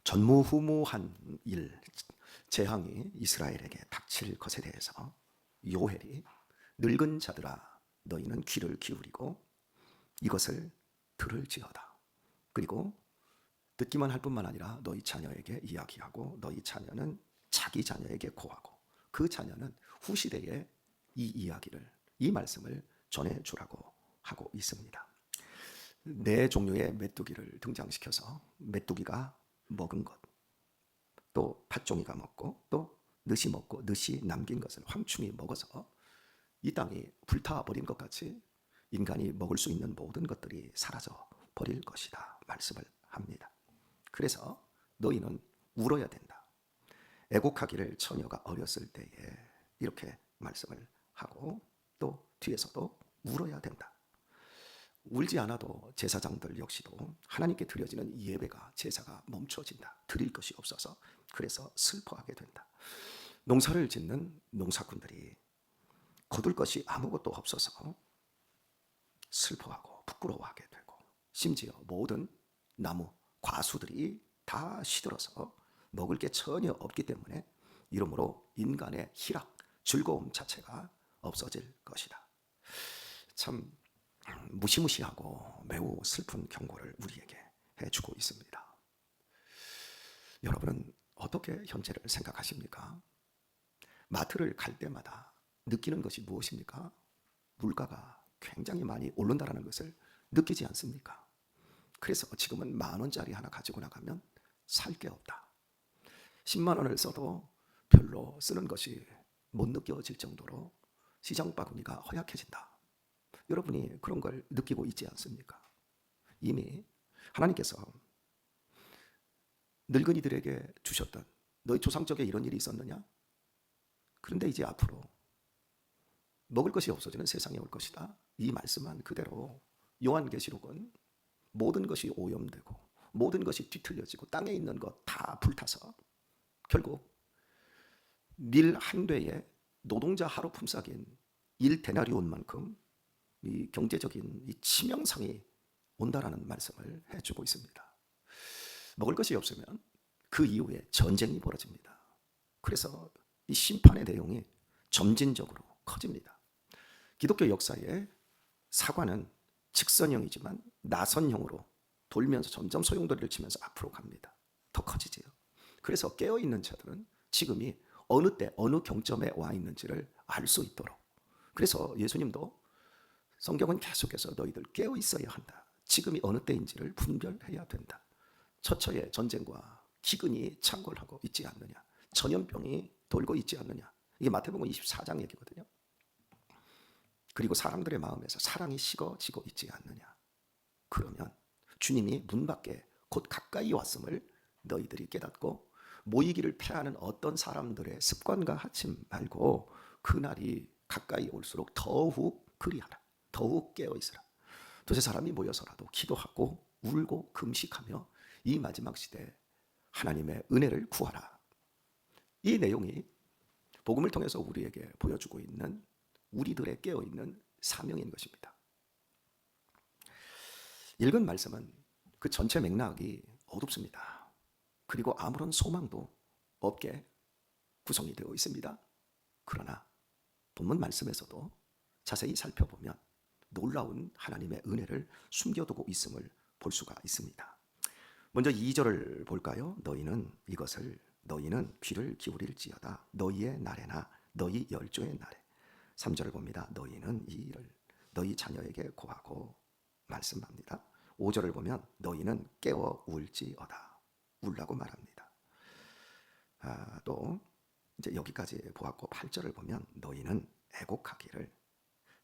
전무후무한 재앙이 이스라엘에게 닥칠 것에 대해서 요엘이 늙은 자들아 너희는 귀를 기울이고 이것을 들을지어다. 그리고 듣기만 할 뿐만 아니라 너희 자녀에게 이야기하고 너희 자녀는 자기 자녀에게 고하고 그 자녀는 후시대에 이 이야기를, 이 말씀을 전해주라고 하고 있습니다. 네 종류의 메뚜기를 등장시켜서 메뚜기가 먹은 것, 또 팥종이가 먹고 또 늦이 먹고 늦이 남긴 것을 황충이 먹어서 이 땅이 불타버린 것 같이 인간이 먹을 수 있는 모든 것들이 사라져 버릴 것이다 말씀을 합니다. 그래서 너희는 울어야 된다. 애곡하기를 처녀가 어렸을 때에 이렇게 말씀을 하고 또 뒤에서도 울어야 된다. 울지 않아도 제사장들 역시도 하나님께 드려지는 예배가 제사가 멈춰진다. 드릴 것이 없어서 그래서 슬퍼하게 된다. 농사를 짓는 농사꾼들이 거둘 것이 아무것도 없어서 슬퍼하고 부끄러워하게 되고 심지어 모든 나무, 과수들이 다 시들어서 먹을 게 전혀 없기 때문에 이러므로 인간의 희락, 즐거움 자체가 없어질 것이다. 참 무시무시하고 매우 슬픈 경고를 우리에게 해주고 있습니다. 여러분은 어떻게 현재를 생각하십니까? 마트를 갈 때마다 느끼는 것이 무엇입니까? 물가가 굉장히 많이 오른다는 것을 느끼지 않습니까? 그래서 지금은 10,000원짜리 하나 가지고 나가면 살 게 없다. 10만 원을 써도 별로 쓰는 것이 못 느껴질 정도로 시장 바구니가 허약해진다. 여러분이 그런 걸 느끼고 있지 않습니까? 이미 하나님께서 늙은이들에게 주셨던 너희 조상 쪽에 이런 일이 있었느냐? 그런데 이제 앞으로 먹을 것이 없어지는 세상이 올 것이다. 이 말씀한 그대로 요한계시록은 모든 것이 오염되고 모든 것이 뒤틀려지고 땅에 있는 것 다 불타서 결국 밀 한 되에 노동자 하루 품삯인 1데나리온만큼 이 경제적인 이 치명상이 온다라는 말씀을 해주고 있습니다. 먹을 것이 없으면 그 이후에 전쟁이 벌어집니다. 그래서 이 심판의 내용이 점진적으로 커집니다. 기독교 역사에 사과는 직선형이지만 나선형으로 돌면서 점점 소용돌이를 치면서 앞으로 갑니다. 더 커지지요. 그래서 깨어있는 자들은 지금이 어느 때 어느 경점에 와 있는지를 알 수 있도록, 그래서 예수님도 성경은 계속해서 너희들 깨어 있어야 한다. 지금이 어느 때인지를 분별해야 된다. 처처에 전쟁과 기근이 창궐하고 있지 않느냐, 전염병이 돌고 있지 않느냐. 이게 마태복음 24장 얘기거든요. 그리고 사람들의 마음에서 사랑이 식어지고 있지 않느냐. 그러면 주님이 문 밖에 곧 가까이 왔음을 너희들이 깨닫고 모이기를 패하는 어떤 사람들의 습관과 하지 말고 그날이 가까이 올수록 더욱 그리하라. 더욱 깨어있으라. 도대체 사람이 모여서라도 기도하고 울고 금식하며 이 마지막 시대에 하나님의 은혜를 구하라. 이 내용이 복음을 통해서 우리에게 보여주고 있는 우리들의 깨어있는 사명인 것입니다. 읽은 말씀은 그 전체 맥락이 어둡습니다. 그리고 아무런 소망도 없게 구성이 되어 있습니다. 그러나 본문 말씀에서도 자세히 살펴보면 놀라운 하나님의 은혜를 숨겨두고 있음을 볼 수가 있습니다. 먼저 2절을 볼까요? 너희는 귀를 기울일지어다. 너희의 날에나 너희 열조의 날에. 3절을 봅니다. 너희는 이 일을 너희 자녀에게 고하고 말씀합니다. 5절을 보면 너희는 깨어 울지어다. 울라고 말합니다. 또 이제 여기까지 보았고 8절을 보면 너희는 애곡하기를,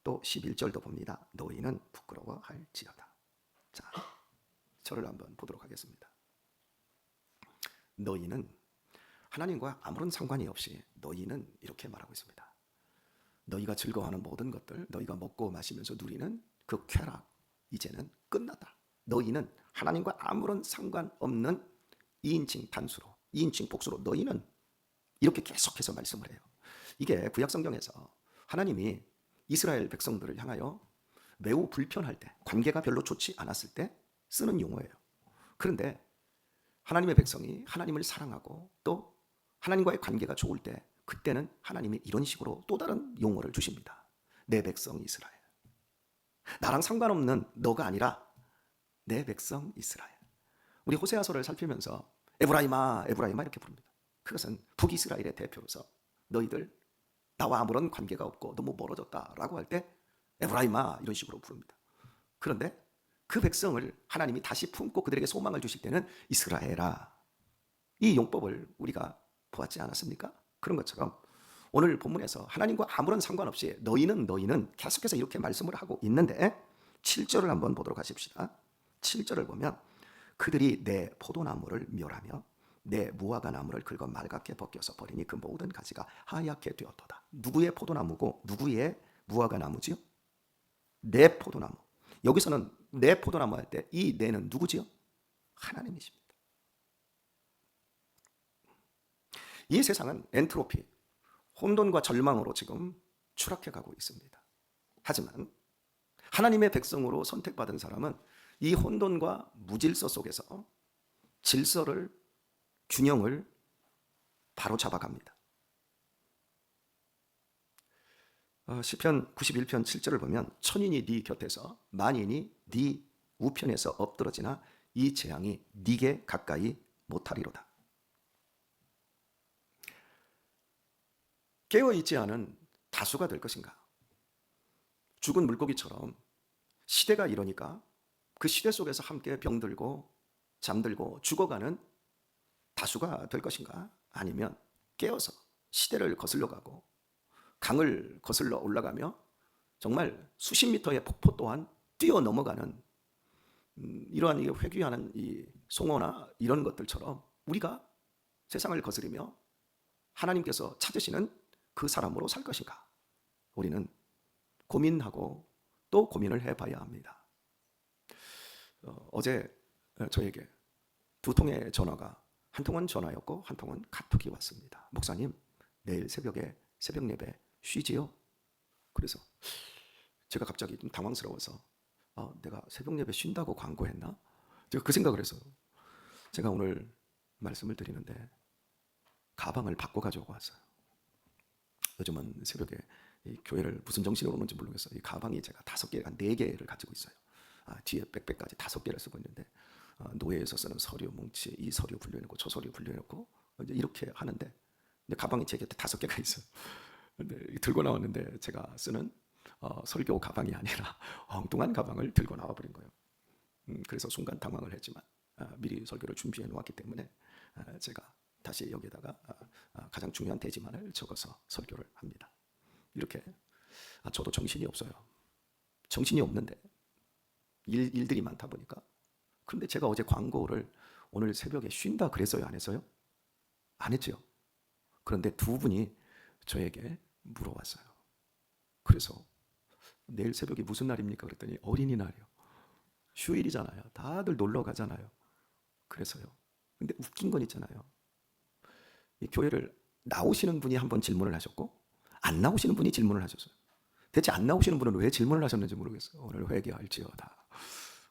또 11절도 봅니다. 너희는 부끄러워할지어다. 자, 저를 한번 보도록 하겠습니다. 너희는 하나님과 아무런 상관이 없이 너희는 이렇게 말하고 있습니다. 너희가 즐거워하는 모든 것들, 너희가 먹고 마시면서 누리는 그 쾌락, 이제는 끝났다. 너희는 하나님과 아무런 상관없는 2인칭 단수로, 2인칭 복수로 너희는 이렇게 계속해서 말씀을 해요. 이게 구약성경에서 하나님이 이스라엘 백성들을 향하여 매우 불편할 때, 관계가 별로 좋지 않았을 때 쓰는 용어예요. 그런데 하나님의 백성이 하나님을 사랑하고 또 하나님과의 관계가 좋을 때 그때는 하나님이 이런 식으로 또 다른 용어를 주십니다. 내 백성 이스라엘. 나랑 상관없는 너가 아니라 내 백성 이스라엘. 우리 호세아서를 살피면서 에브라임아 에브라임아 이렇게 부릅니다. 그것은 북이스라엘의 대표로서 너희들 나와 아무런 관계가 없고 너무 멀어졌다라고 할 때 에브라임아 이런 식으로 부릅니다. 그런데 그 백성을 하나님이 다시 품고 그들에게 소망을 주실 때는 이스라엘아. 이 용법을 우리가 보았지 않았습니까? 그런 것처럼 오늘 본문에서 하나님과 아무런 상관없이 너희는 계속해서 이렇게 말씀을 하고 있는데 7절을 한번 보도록 하십시다. 7절을 보면 그들이 내 포도나무를 멸하며 내 무화과 나무를 긁어 말갛게 벗겨서 버리니 그 모든 가지가 하얗게 되었도다. 누구의 포도나무고 누구의 무화과 나무지요? 내 포도나무. 여기서는 내 포도나무 할 때 이 내는 누구지요? 하나님이십니다. 이 세상은 엔트로피, 혼돈과 절망으로 지금 추락해 가고 있습니다. 하지만 하나님의 백성으로 선택받은 사람은 이 혼돈과 무질서 속에서 질서를, 균형을 바로잡아 갑니다. 시편 91편 7절을 보면 천인이 네 곁에서 만인이 네 우편에서 엎드러지나 이 재앙이 네게 가까이 못하리로다. 깨어있지 않은 다수가 될 것인가? 죽은 물고기처럼 시대가 이러니까 그 시대 속에서 함께 병들고 잠들고 죽어가는 다수가 될 것인가? 아니면 깨어서 시대를 거슬러 가고 강을 거슬러 올라가며 정말 수십 미터의 폭포 또한 뛰어 넘어가는 이러한 회귀하는 이 송어나 이런 것들처럼 우리가 세상을 거스리며 하나님께서 찾으시는 그 사람으로 살 것인가? 우리는 고민하고 또 고민을 해봐야 합니다. 어제 저에게 두 통의 전화가 한 통은 전화였고 한 통은 카톡이 왔습니다. 목사님, 내일 새벽에 새벽 예배 쉬지요? 그래서 제가 갑자기 좀 당황스러워서 내가 새벽 예배 쉰다고 광고했나? 제가 그 생각을 해서 제가 오늘 말씀을 드리는데 가방을 바꿔 가지고 왔어요. 요즘은 새벽에 이 교회를 무슨 정신으로 오는지 모르겠어요. 이 가방이 제가 5개가 4개를 가지고 있어요. 뒤에 백팩까지 5개를 쓰고 있는데 노예에서 쓰는 서류 뭉치, 이 서류 분류해놓고 저 서류 분류해놓고 이제 이렇게 하는데 근데 가방이 제 곁에 5개가 있어요. 근데 들고 나왔는데 제가 쓰는 설교 가방이 아니라 엉뚱한 가방을 들고 나와버린 거예요. 그래서 순간 당황을 했지만 미리 설교를 준비해 놓았기 때문에 제가 다시 여기에다가 가장 중요한 대지만을 적어서 설교를 합니다. 이렇게 저도 정신이 없어요. 정신이 없는데 일들이 많다 보니까. 그런데 제가 어제 광고를 오늘 새벽에 쉰다 그랬어요? 안 했어요? 안 했죠. 그런데 두 분이 저에게 물어봤어요. 그래서 내일 새벽이 무슨 날입니까? 그랬더니 어린이날이요. 휴일이잖아요. 다들 놀러 가잖아요. 그래서요. 근데 웃긴 건 있잖아요. 이 교회를 나오시는 분이 한번 질문을 하셨고 안 나오시는 분이 질문을 하셨어요. 대체 안 나오시는 분은 왜 질문을 하셨는지 모르겠어요. 오늘 회개할지어다.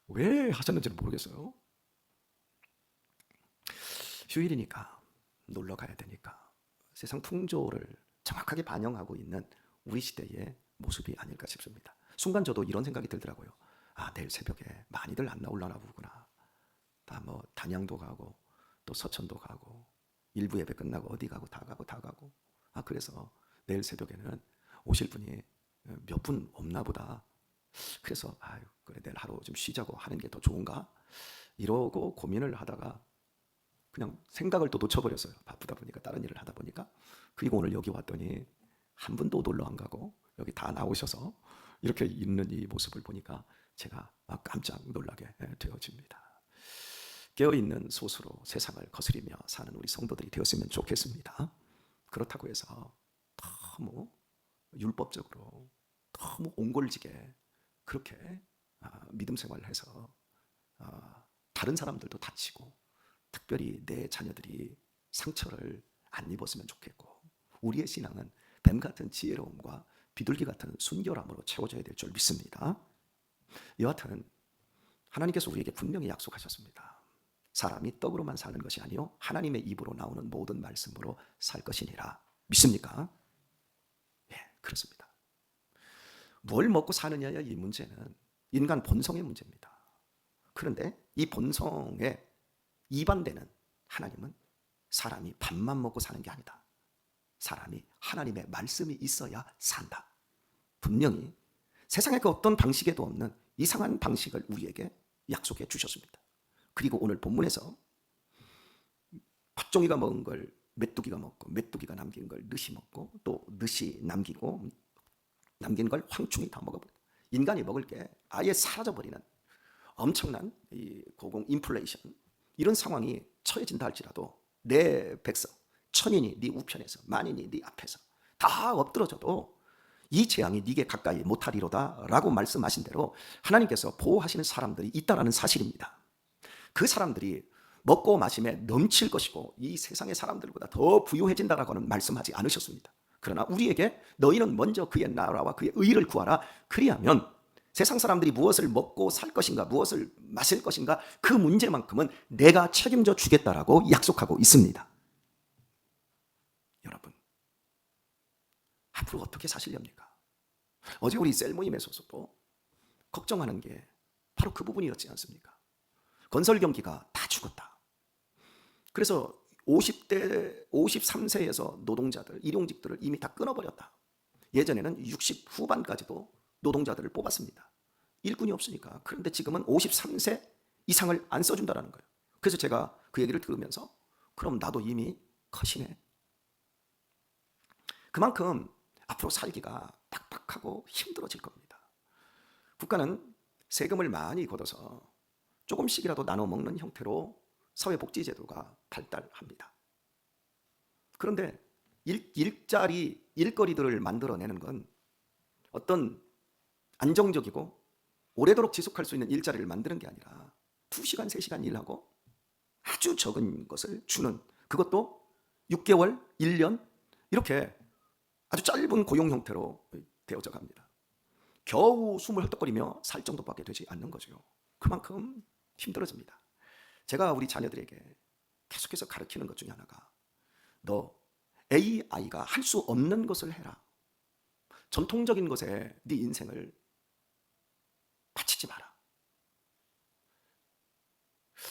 왜 하셨는지는 모르겠어요. 휴일이니까 놀러 가야 되니까 세상 풍조를 정확하게 반영하고 있는 우리 시대의 모습이 아닐까 싶습니다. 순간 저도 이런 생각이 들더라고요. 내일 새벽에 많이들 안 나올라나 보구나. 다 뭐 단양도 가고 또 서천도 가고 일부 예배 끝나고 어디 가고 다 가고. 그래서 내일 새벽에는 오실 분이 몇 분 없나 보다. 그래서 그래 내일 하루 좀 쉬자고 하는 게 더 좋은가? 이러고 고민을 하다가 그냥 생각을 또 놓쳐버렸어요. 바쁘다 보니까 다른 일을 하다 보니까. 그리고 오늘 여기 왔더니 한 분도 놀러 안 가고 여기 다 나오셔서 이렇게 있는 이 모습을 보니까 제가 깜짝 놀라게 되어집니다. 깨어있는 소수로 세상을 거스리며 사는 우리 성도들이 되었으면 좋겠습니다. 그렇다고 해서 너무 율법적으로 너무 옹골지게 그렇게 믿음 생활을 해서 다른 사람들도 다치고 특별히 내 자녀들이 상처를 안 입었으면 좋겠고 우리의 신앙은 뱀 같은 지혜로움과 비둘기 같은 순결함으로 채워져야 될 줄 믿습니다. 여하튼 하나님께서 우리에게 분명히 약속하셨습니다. 사람이 떡으로만 사는 것이 아니요 하나님의 입으로 나오는 모든 말씀으로 살 것이니라. 믿습니까? 예, 그렇습니다. 뭘 먹고 사느냐의 이 문제는 인간 본성의 문제입니다. 그런데 이 본성에 이반되는 하나님은 사람이 밥만 먹고 사는 게 아니다. 사람이 하나님의 말씀이 있어야 산다. 분명히 세상의 그 어떤 방식에도 없는 이상한 방식을 우리에게 약속해 주셨습니다. 그리고 오늘 본문에서 팥종이가 먹은 걸 메뚜기가 먹고 메뚜기가 남긴 걸 느시 먹고 또 느시 남기고 남긴 걸 황충이 다 먹어버려. 인간이 먹을 게 아예 사라져버리는 엄청난 이 고공 인플레이션 이런 상황이 처해진다 할지라도 내 백성 천인이 네 우편에서 만인이 네 앞에서 다 엎드러져도 이 재앙이 네게 가까이 못하리로다 라고 말씀하신 대로 하나님께서 보호하시는 사람들이 있다는 사실입니다. 그 사람들이 먹고 마심에 넘칠 것이고 이 세상의 사람들보다 더 부유해진다라고는 말씀하지 않으셨습니다. 그러나 우리에게 너희는 먼저 그의 나라와 그의 의를 구하라. 그리하면 세상 사람들이 무엇을 먹고 살 것인가 무엇을 마실 것인가 그 문제만큼은 내가 책임져 주겠다라고 약속하고 있습니다. 여러분 앞으로 어떻게 사시렵니까? 어제 우리 셀 모임에서도 걱정하는 게 바로 그 부분이었지 않습니까? 건설 경기가 다 죽었다. 그래서 50대, 53세에서 노동자들, 일용직들을 이미 다 끊어버렸다. 예전에는 60 후반까지도 노동자들을 뽑았습니다. 일꾼이 없으니까. 그런데 지금은 53세 이상을 안 써준다는 거예요. 그래서 제가 그 얘기를 들으면서 그럼 나도 이미 컷이네. 그만큼 앞으로 살기가 팍팍하고 힘들어질 겁니다. 국가는 세금을 많이 걷어서 조금씩이라도 나눠 먹는 형태로 사회복지제도가 발달합니다. 그런데 일자리, 일거리들을 만들어내는 건 어떤 안정적이고 오래도록 지속할 수 있는 일자리를 만드는 게 아니라 2시간, 3시간 일하고 아주 적은 것을 주는 그것도 6개월, 1년 이렇게 아주 짧은 고용 형태로 되어져 갑니다. 겨우 숨을 헐떡거리며 살 정도밖에 되지 않는 거죠. 그만큼 힘들어집니다. 제가 우리 자녀들에게 계속해서 가르치는 것 중에 하나가 너 AI가 할 수 없는 것을 해라. 전통적인 것에 네 인생을 바치지 마라.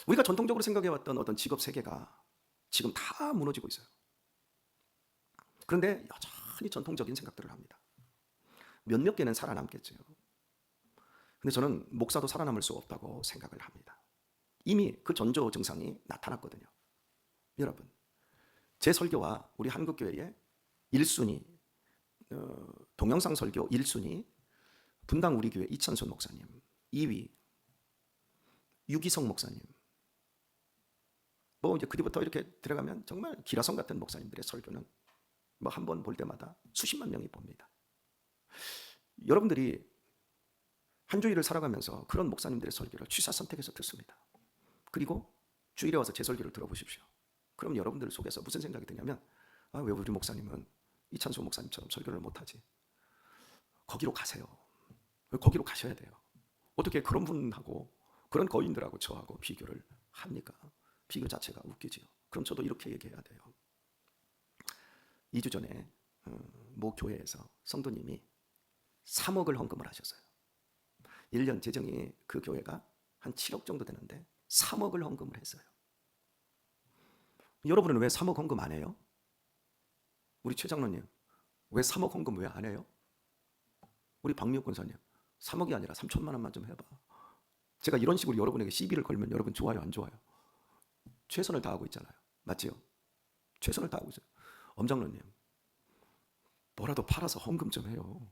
우리가 전통적으로 생각해왔던 어떤 직업 세계가 지금 다 무너지고 있어요. 그런데 여전히 전통적인 생각들을 합니다. 몇몇 개는 살아남겠죠. 근데 저는 목사도 살아남을 수 없다고 생각을 합니다. 이미 그 전조 증상이 나타났거든요. 여러분, 제 설교와 우리 한국교회의 1순위, 동영상 설교 1순위, 분당 우리 교회 이찬순 목사님, 2위, 유기성 목사님, 뭐 이제 그 뒤부터 이렇게 들어가면 정말 기라성 같은 목사님들의 설교는 뭐 한 번 볼 때마다 수십만 명이 봅니다. 여러분들이 한 주일을 살아가면서 그런 목사님들의 설교를 취사 선택해서 듣습니다. 그리고 주일에 와서 제 설교를 들어보십시오. 그럼 여러분들 속에서 무슨 생각이 드냐면 왜 우리 목사님은 이찬수 목사님처럼 설교를 못하지? 거기로 가세요. 왜 거기로 가셔야 돼요? 어떻게 그런 분하고 그런 거인들하고 저하고 비교를 합니까? 비교 자체가 웃기지요. 그럼 저도 이렇게 얘기해야 돼요. 2주 전에 모 교회에서 성도님이 3억을 헌금을 하셨어요. 1년 재정이 그 교회가 한 7억 정도 되는데 3억을 헌금을 했어요. 여러분은 왜 3억 헌금 안 해요? 우리 최 장로님 왜 3억 헌금 왜 안 해요? 우리 박미옥 권사님 3억이 아니라 3천만 원만 좀 해봐. 제가 이런 식으로 여러분에게 시비를 걸면 여러분 좋아요 안 좋아요? 최선을 다하고 있잖아요. 맞지요? 최선을 다하고 있어요. 엄장로님 뭐라도 팔아서 헌금 좀 해요.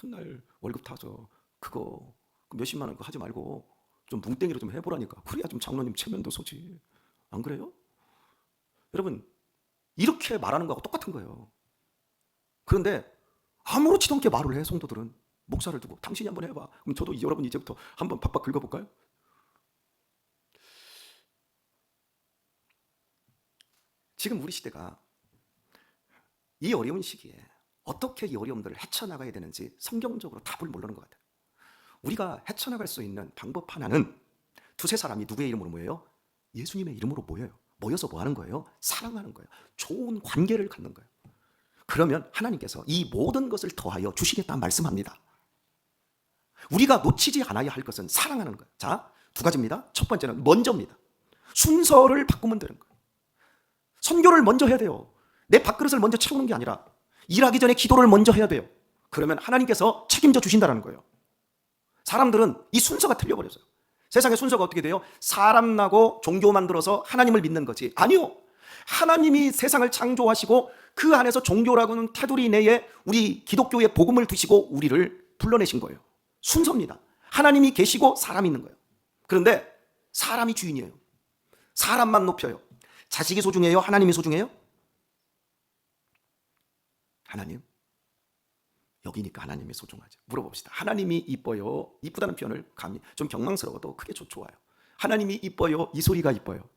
맨날 월급 타서 그거 몇십만 원 그거 하지 말고 좀 뭉땡이로 좀 해보라니까. 그래야 좀 장로님 체면도 쏘지. 안 그래요? 여러분 이렇게 말하는 거하고 똑같은 거예요. 그런데 아무렇지도 않게 말을 해. 성도들은 목사를 두고 당신이 한번 해봐. 그럼 저도 여러분 이제부터 한번 박박 긁어볼까요? 지금 우리 시대가 이 어려운 시기에 어떻게 이 어려움들을 헤쳐나가야 되는지 성경적으로 답을 모르는 것 같아요. 우리가 헤쳐나갈 수 있는 방법 하나는 두세 사람이 누구의 이름으로 모여요? 예수님의 이름으로 모여요. 모여서 뭐 하는 거예요? 사랑하는 거예요. 좋은 관계를 갖는 거예요. 그러면 하나님께서 이 모든 것을 더하여 주시겠다 말씀합니다. 우리가 놓치지 않아야 할 것은 사랑하는 거예요. 자, 두 가지입니다. 첫 번째는 먼저입니다. 순서를 바꾸면 되는 거예요. 선교를 먼저 해야 돼요. 내 밥그릇을 먼저 채우는 게 아니라 일하기 전에 기도를 먼저 해야 돼요. 그러면 하나님께서 책임져 주신다는 거예요. 사람들은 이 순서가 틀려버렸어요. 세상의 순서가 어떻게 돼요? 사람 나고 종교 만들어서 하나님을 믿는 거지. 아니요. 하나님이 세상을 창조하시고 그 안에서 종교라고는 테두리 내에 우리 기독교의 복음을 두시고 우리를 불러내신 거예요. 순서입니다. 하나님이 계시고 사람이 있는 거예요. 그런데 사람이 주인이에요. 사람만 높여요. 자식이 소중해요? 하나님이 소중해요? 하나님? 여기니까 하나님이 소중하죠. 물어봅시다. 하나님이 이뻐요? 이쁘다는 표현을 감히 좀 경망스러워도 크게 좋아요. 하나님이 이뻐요? 이 소리가 이뻐요?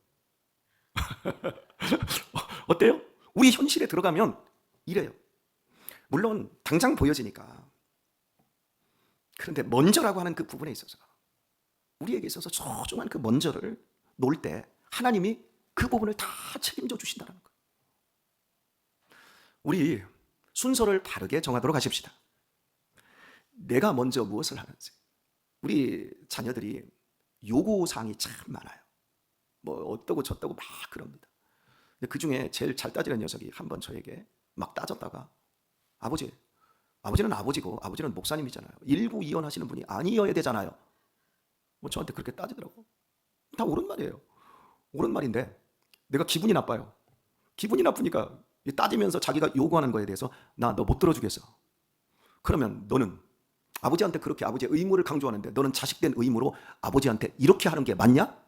어때요? 우리 현실에 들어가면 이래요. 물론 당장 보여지니까. 그런데 먼저라고 하는 그 부분에 있어서 우리에게 있어서 소중한 그 먼저를 놓을 때 하나님이 그 부분을 다 책임져 주신다는 거예요. 우리 순서를 바르게 정하도록 하십시다. 내가 먼저 무엇을 하는지. 우리 자녀들이 요구사항이 참 많아요. 뭐 어떠고 저떠고 막 그럽니다. 근데 그 중에 제일 잘 따지는 녀석이 한번 저에게 막 따졌다가 아버지는 아버지고 아버지는 목사님이잖아요. 일구이연 하시는 분이 아니어야 되잖아요. 뭐 저한테 그렇게 따지더라고. 다 옳은 말이에요. 옳은 말인데 내가 기분이 나빠요. 기분이 나쁘니까 따지면서 자기가 요구하는 거에 대해서 나 너 못 들어주겠어. 그러면 너는 아버지한테 그렇게 아버지의 의무를 강조하는데 너는 자식된 의무로 아버지한테 이렇게 하는 게 맞냐?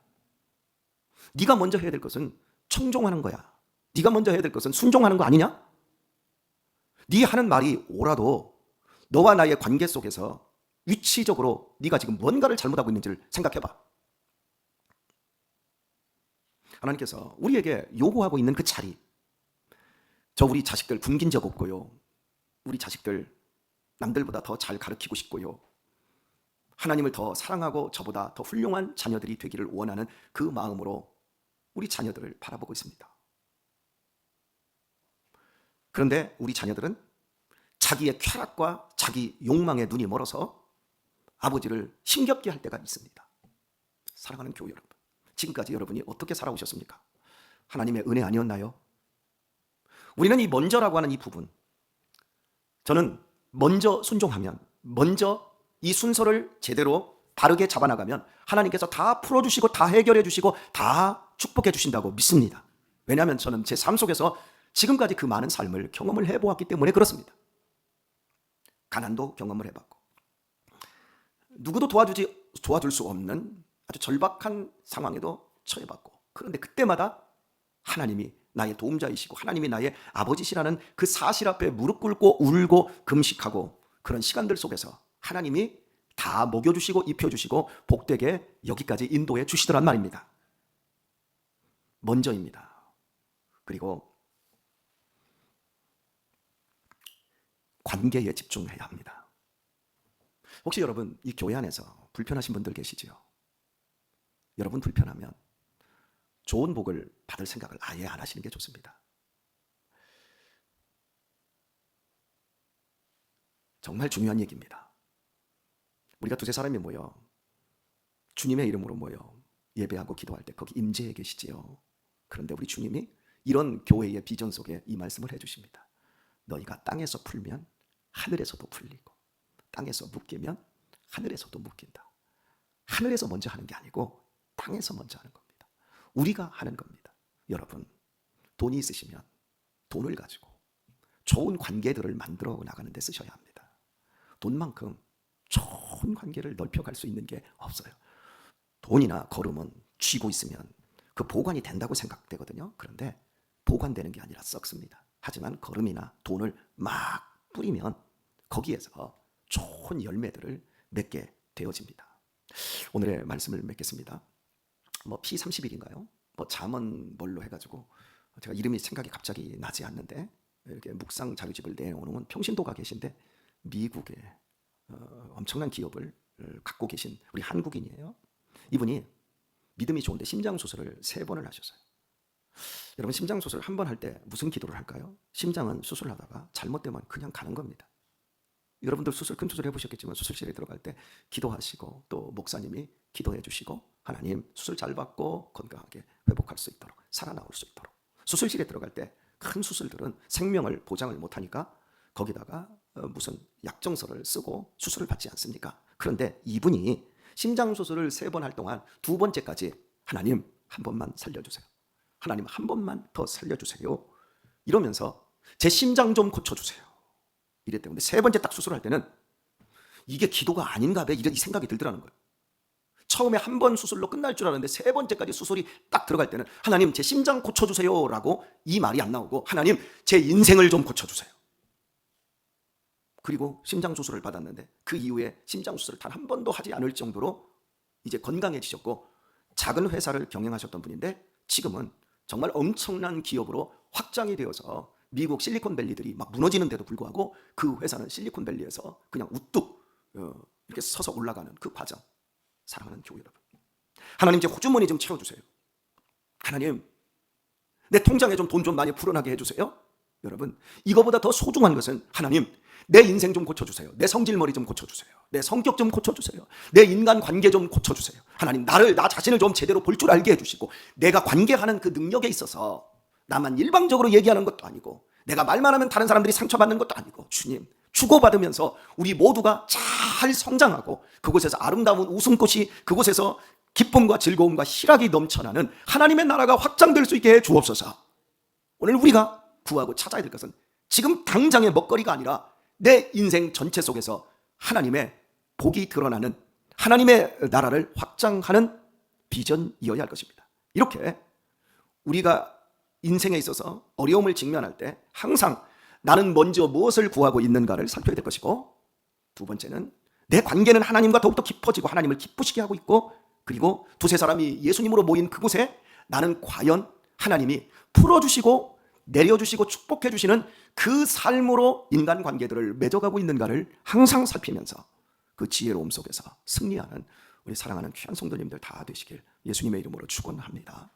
네가 먼저 해야 될 것은 청종하는 거야. 네가 먼저 해야 될 것은 순종하는 거 아니냐? 네 하는 말이 옳아도 너와 나의 관계 속에서 위치적으로 네가 지금 뭔가를 잘못하고 있는지를 생각해봐. 하나님께서 우리에게 요구하고 있는 그 자리, 저 우리 자식들 굶긴 적 없고요. 우리 자식들 남들보다 더 잘 가르치고 싶고요. 하나님을 더 사랑하고 저보다 더 훌륭한 자녀들이 되기를 원하는 그 마음으로 우리 자녀들을 바라보고 있습니다. 그런데 우리 자녀들은 자기의 쾌락과 자기 욕망에 눈이 멀어서 아버지를 힘겹게 할 때가 있습니다. 사랑하는 교우 여러분, 지금까지 여러분이 어떻게 살아오셨습니까? 하나님의 은혜 아니었나요? 우리는 이 먼저라고 하는 이 부분, 저는 먼저 순종하면, 먼저 이 순서를 제대로 바르게 잡아나가면 하나님께서 다 풀어주시고 다 해결해 주시고 다 축복해 주신다고 믿습니다. 왜냐하면 저는 제 삶 속에서 지금까지 그 많은 삶을 경험을 해보았기 때문에 그렇습니다. 가난도 경험을 해봤고 누구도 도와줄 수 없는 아주 절박한 상황에도 처해봤고, 그런데 그때마다 하나님이 나의 도움자이시고 하나님이 나의 아버지시라는 그 사실 앞에 무릎 꿇고 울고 금식하고 그런 시간들 속에서 하나님이 다 먹여주시고 입혀주시고 복되게 여기까지 인도해 주시더란 말입니다. 먼저입니다. 그리고 관계에 집중해야 합니다. 혹시 여러분 이 교회 안에서 불편하신 분들 계시지요? 여러분 불편하면 좋은 복을 받을 생각을 아예 안 하시는 게 좋습니다. 정말 중요한 얘기입니다. 우리가 두세 사람이 모여 주님의 이름으로 모여 예배하고 기도할 때 거기 임재해 계시지요. 그런데 우리 주님이 이런 교회의 비전 속에 이 말씀을 해주십니다. 너희가 땅에서 풀면 하늘에서도 풀리고 땅에서 묶이면 하늘에서도 묶인다. 하늘에서 먼저 하는 게 아니고 땅에서 먼저 하는 겁니다. 우리가 하는 겁니다. 여러분, 돈이 있으시면 돈을 가지고 좋은 관계들을 만들어 나가는 데 쓰셔야 합니다. 돈만큼 좋은 관계를 넓혀갈 수 있는 게 없어요. 돈이나 거름은 쥐고 있으면 그 보관이 된다고 생각되거든요. 그런데 보관되는 게 아니라 썩습니다. 하지만 거름이나 돈을 막 뿌리면 거기에서 좋은 열매들을 맺게 되어집니다. 오늘의 말씀을 맺겠습니다. P30일인가요? 잠언 뭘로 해가지고 제가 이름이 생각이 갑자기 나지 않는데 이렇게 묵상 자료집을 내놓은 평신도가 계신데 미국의 엄청난 기업을 갖고 계신 우리 한국인이에요. 이분이 믿음이 좋은데 심장수술을 3번을 하셨어요. 여러분, 심장수술 한 번 할 때 무슨 기도를 할까요? 심장은 수술하다가 잘못되면 그냥 가는 겁니다. 여러분들 큰 수술 해보셨겠지만 수술실에 들어갈 때 기도하시고 또 목사님이 기도해 주시고 하나님 수술 잘 받고 건강하게 회복할 수 있도록 살아나올 수 있도록. 수술실에 들어갈 때 큰 수술들은 생명을 보장을 못하니까 거기다가 무슨 약정서를 쓰고 수술을 받지 않습니까? 그런데 이분이 심장수술을 3번 할 동안 2번째까지 하나님 한 번만 살려주세요. 하나님 한 번만 더 살려주세요. 이러면서 제 심장 좀 고쳐주세요. 이랬대요. 근데 3번째 딱 수술할 때는 이게 기도가 아닌가 봐, 이런 생각이 들더라는 거예요. 처음에 한 번 수술로 끝날 줄 알았는데 3번째까지 수술이 딱 들어갈 때는 하나님 제 심장 고쳐주세요 라고 이 말이 안 나오고 하나님 제 인생을 좀 고쳐주세요. 그리고 심장 수술을 받았는데 그 이후에 심장 수술을 단 한 번도 하지 않을 정도로 이제 건강해지셨고 작은 회사를 경영하셨던 분인데 지금은 정말 엄청난 기업으로 확장이 되어서 미국 실리콘밸리들이 막 무너지는데도 불구하고 그 회사는 실리콘밸리에서 그냥 우뚝 이렇게 서서 올라가는 그 과정. 사랑하는 교회 여러분, 하나님 제 호주머니 좀 채워주세요. 하나님 내 통장에 좀 돈 좀 많이 풀어나게 해주세요. 여러분, 이거보다 더 소중한 것은 하나님 내 인생 좀 고쳐주세요. 내 성질머리 좀 고쳐주세요. 내 성격 좀 고쳐주세요. 내 인간관계 좀 고쳐주세요. 하나님 나 자신을 좀 제대로 볼 줄 알게 해주시고 내가 관계하는 그 능력에 있어서 나만 일방적으로 얘기하는 것도 아니고 내가 말만 하면 다른 사람들이 상처받는 것도 아니고 주님 주고받으면서 우리 모두가 잘 성장하고 그곳에서 아름다운 웃음꽃이 그곳에서 기쁨과 즐거움과 희락이 넘쳐나는 하나님의 나라가 확장될 수 있게 해 주옵소서. 오늘 우리가 구하고 찾아야 될 것은 지금 당장의 먹거리가 아니라 내 인생 전체 속에서 하나님의 복이 드러나는 하나님의 나라를 확장하는 비전이어야 할 것입니다. 이렇게 우리가 인생에 있어서 어려움을 직면할 때 항상 나는 먼저 무엇을 구하고 있는가를 살펴야 될 것이고, 2번째는 내 관계는 하나님과 더욱더 깊어지고 하나님을 기쁘시게 하고 있고, 그리고 2-3사람이 예수님으로 모인 그곳에 나는 과연 하나님이 풀어주시고 내려주시고 축복해 주시는 그 삶으로 인간관계들을 맺어가고 있는가를 항상 살피면서 그 지혜로움 속에서 승리하는 우리 사랑하는 귀한 성도님들 다 되시길 예수님의 이름으로 축원합니다.